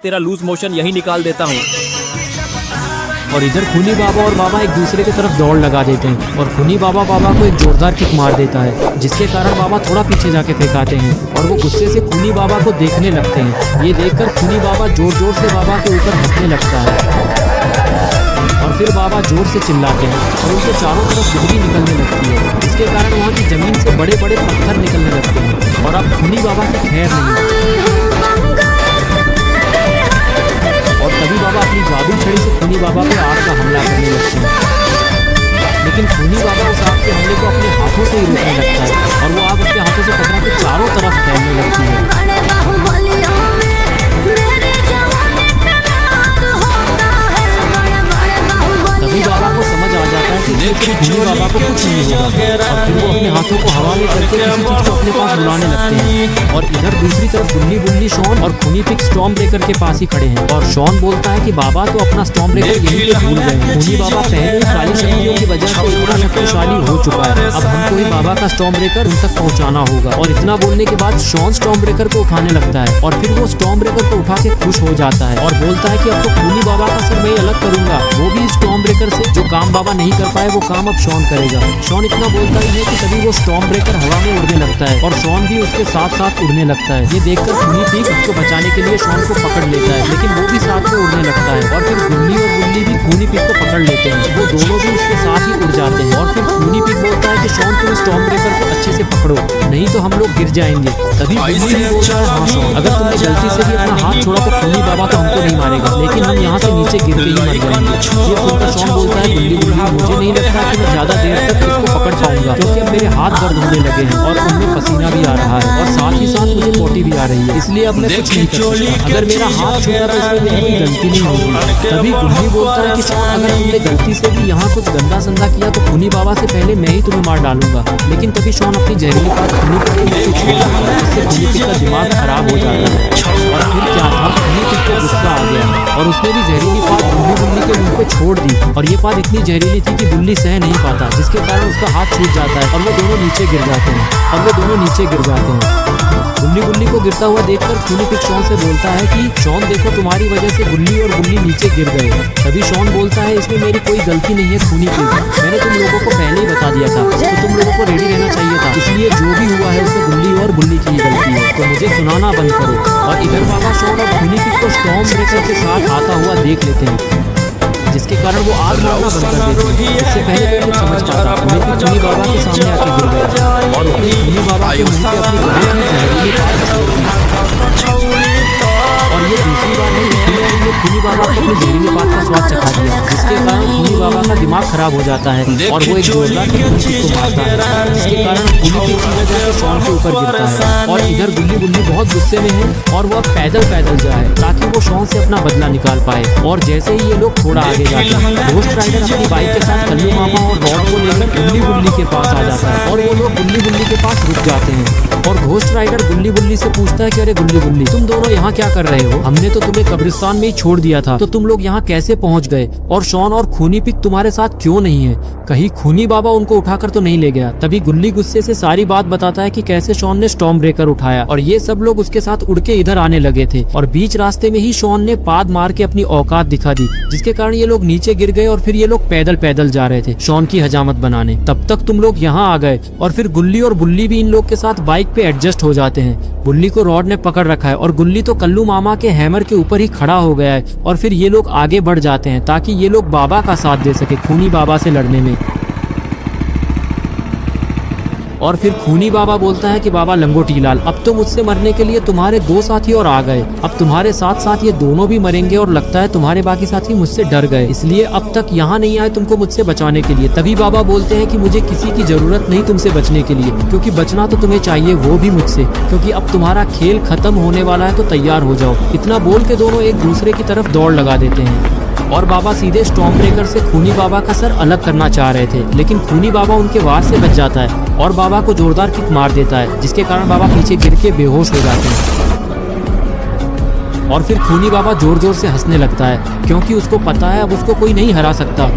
तेरा loose motion यही निकाल देता हूँ। और इधर खूनी बाबा और बाबा एक दूसरे की तरफ दौड़ लगा देते हैं और खूनी बाबा को एक जोरदार किक मार देता है, जिसके कारण बाबा थोड़ा पीछे जाके फेंकाते हैं और वो गुस्से से खूनी बाबा को देखने लगते हैं। ये देखकर खूनी बाबा जोर जोर से बाबा के ऊपर हंसने लगता है और फिर बाबा जोर से चिल्लाते हैं और उनके चारों तरफ बिजली निकलने लगती है, जिसके कारण वहाँ की जमीन से बड़े बड़े पत्थर निकलने लगते हैं और अब खूनी बाबा की खैर नहीं। और तभी बाबा अपनी जादू छड़ी से खूनी बाबा पर आग का हमला करने लगते हैं, लेकिन खूनी बाबा उस आग के हमले को अपने हाथों से ही रोकने लगता है और वो आग उसके हाथों से टकरा के चारों तरफ फैलने लगती है। तभी बाबा को समझ आ जाता है कि खूनी बाबा को कुछ नहीं होगा और फिर वो अपने हाथों को हवा में करके किसी चीज को अपने पास बुलाने लगते हैं। और इधर दूसरी तरफ गुल्ली बुल्ली, शॉन और खूनी पिग स्टॉर्म ब्रेकर के पास ही खड़े हैं और शॉन बोलता है कि बाबा तो अपना स्टॉर्म ब्रेकर यहीं पे भूल गए हैं। खूनी बाबा पहले ही काली शक्तियों की वजह से इतना शक्तिशाली हो चुका है, अब हमको ही बाबा का स्टॉर्म ब्रेकर उन तक पहुंचाना होगा। और इतना बोलने के बाद शॉन स्टॉर्म ब्रेकर को उठाने लगता है और फिर वो स्टॉर्म ब्रेकर को उठा के खुश हो जाता है और बोलता है कि अब तो खूनी बाबा का सर मैं अलग करूंगा, वो भी स्टॉर्म ब्रेकर से। जो काम बाबा नहीं कर पाए वो काम अब शॉन करेगा। शॉन इतना बोलता ही है कि तभी वो स्टॉर्म ब्रेकर हवा में उड़ने लगता है और शॉन भी उसके साथ साथ उड़ने लगता है। ये देखकर खूनी पिग उसको बचाने के लिए शॉन को पकड़ लेता है, लेकिन वो भी साथ में उड़ने लगता है और फिर गुल्ली और बुल्ली भी खूनी पिग को पकड़ लेते हैं। वो दोनों भी उसके साथ ही उड़ जाते हैं और फिर खूनी पिग बोलता है कि शॉन तुम स्टॉर्म ब्रेकर को अच्छे से पकड़ो, नहीं तो हम लोग गिर जाएंगे। तभी बुल्ली भी बोलता है हाँ शॉन, अगर तुमने गलती से भी अपना हाथ छोड़ा तो खूनी बाबा तो हमको नहीं मारेगा, लेकिन हम यहाँ से नीचे गिर के ही मर जाएंगे। ये सुनकर शॉन बोलता है बुल्ली बुल्ली मुझे नहीं लगता कि मैं ज्यादा देर तक इसको पकड़ पाऊंगा, क्योंकि अब मेरे हाथ दर्द होने लगे हैं और उनमें पसीना भी आ रहा है और साथ ही साथ मुझे पोटी भी आ रही है, इसलिए अब मैं कुछ नहीं कर सकता। अगर मेरा हाथ छूटा तो इसमें मेरी कोई गलती नहीं होगी। तभी गुल्ली बोलता है कि अगर तुमने गलती से भी यहाँ कुछ गंदा संदा किया तो खूनी बाबा से पहले मैं ही तुम्हें मार डालूंगा। लेकिन तभी शॉन अपनी जहरीली बात खूनी पिग को छोड़ता है, इससे खूनी पिग का दिमाग खराब हो जाता है और फिर क्या था, खूनी पिग को गुस्सा आ गया और उसने भी जहरीली बात बुल्ली के मुंह पे छोड़ दी और ये बात इतनी जहरीली थी कि बुल्ली सह नहीं पाता, जिसके कारण उसका हाथ छूट जाता है और वो दोनों नीचे गिर जाते हैं। गुल्ली बुल्ली को गिरता हुआ देखकर खूनी पिग शॉन से बोलता है कि शॉन देखो तुम्हारी वजह से गुल्ली और बुल्ली नीचे गिर गए। तभी शॉन बोलता है इसमें मेरी कोई गलती नहीं है खूनी पिग, मैंने तुम लोगों को पहले ही बता दिया था, तो तुम लोगों को रेडी रहना चाहिए था, इसलिए जो भी हुआ है उसमें गुल्ली और बुल्ली की ही गलती है, तो मुझे सुनाना बंद करो। और इधर बाबा शॉन और खूनी पिग को स्टॉर्म ब्रेकर के साथ आता हुआ देख लेते हैं, जिसके कारण वो आग मारना बंद कर देते हैं। इससे पहले कोई कुछ समझ पाता, लेकिन खूनी बाबा के सामने आके गिर गया और उसने खूनी बाबा के मुंह पे अपनी बहुत ही जहरीली बात छोड़ दी और ये दूसरी बार नहीं, ये खूनी बाबा को अपनी जहरीली बात का स्वाद चखा दिया, जिसके कारण खूनी बाबा का दिमाग खराब हो जाता है और वो एक जोरदार खूनी पिग को मारता है, जिसके कारण खूनी पिग सीधा जाकर शॉन के ऊपर गिरता है। और इधर गुल्ली बुल्ली बहुत गुस्से में है और वो अब पैदल जाए ताकि वो शॉन से अपना बदला निकाल पाए। और जैसे ही ये लोग थोड़ा आगे जाते हैं, घोस्ट राइडर अपनी बाइक के साथ कल्लू मामा और रॉड को लेकर गुल्ली बुल्ली के पास आ जाता है और वो लोग गुल्ली बुल्ली के पास रुक जाते हैं और घोस्ट राइडर गुल्ली बुल्ली से पूछता है कि अरे गुल्ली बुल्ली तुम दोनों यहाँ क्या कर रहे हो, हमने तो तुम्हें कब्रिस्तान में ही छोड़ दिया था, तो तुम लोग यहाँ कैसे पहुँच गए और शॉन और खूनी पिग तुम्हारे साथ क्यों नहीं है, कहीं खूनी बाबा उनको उठाकर तो नहीं ले गया। तभी गुल्ली गुस्से से सारी बात बताता है कि कैसे शॉन ने स्टॉर्म ब्रेकर उठाया और ये सब लोग उसके साथ उड़ के इधर आने लगे थे और बीच रास्ते में ही शॉन ने पाद मार के अपनी औकात दिखा दी, जिसके कारण ये लोग नीचे गिर गए और फिर ये लोग पैदल जा रहे थे शॉन की हजामत बनाने। तब तक तुम लोग यहाँ आ गए और फिर गुल्ली और बुल्ली भी इन लोग के साथ बाइक पे एडजस्ट हो जाते हैं। बुल्ली को रॉड ने पकड़ रखा है और गुल्ली तो कल्लू मामा के हैमर के ऊपर ही खड़ा हो गया है और फिर ये लोग आगे बढ़ जाते हैं ताकि ये लोग बाबा का साथ दे सके खूनी बाबा से लड़ने में। और फिर खूनी बाबा बोलता है कि बाबा लंगोटी लाल, अब तो मुझसे मरने के लिए तुम्हारे 2 साथी और आ गए, अब तुम्हारे साथ साथ ये दोनों भी मरेंगे और लगता है तुम्हारे बाकी साथी मुझसे डर गए, इसलिए अब तक यहाँ नहीं आए तुमको मुझसे बचाने के लिए। तभी बाबा बोलते हैं कि मुझे किसी की जरूरत नहीं तुमसे बचने के लिए, क्योंकि बचना तो तुम्हें चाहिए वो भी मुझसे, क्योंकि अब तुम्हारा खेल खत्म होने वाला है, तो तैयार हो जाओ। इतना बोल के दोनों एक दूसरे की तरफ दौड़ लगा देते हैं और बाबा सीधे स्टॉर्म ब्रेकर से खूनी बाबा का सर अलग करना चाह रहे थे, लेकिन खूनी बाबा उनके वार से बच जाता है और बाबा को जोरदार किक मार देता है, जिसके कारण बाबा पीछे गिर के बेहोश हो जाते हैं। और फिर खूनी बाबा जोर जोर से हंसने लगता है, क्योंकि उसको पता है अब उसको कोई नहीं हरा सकता।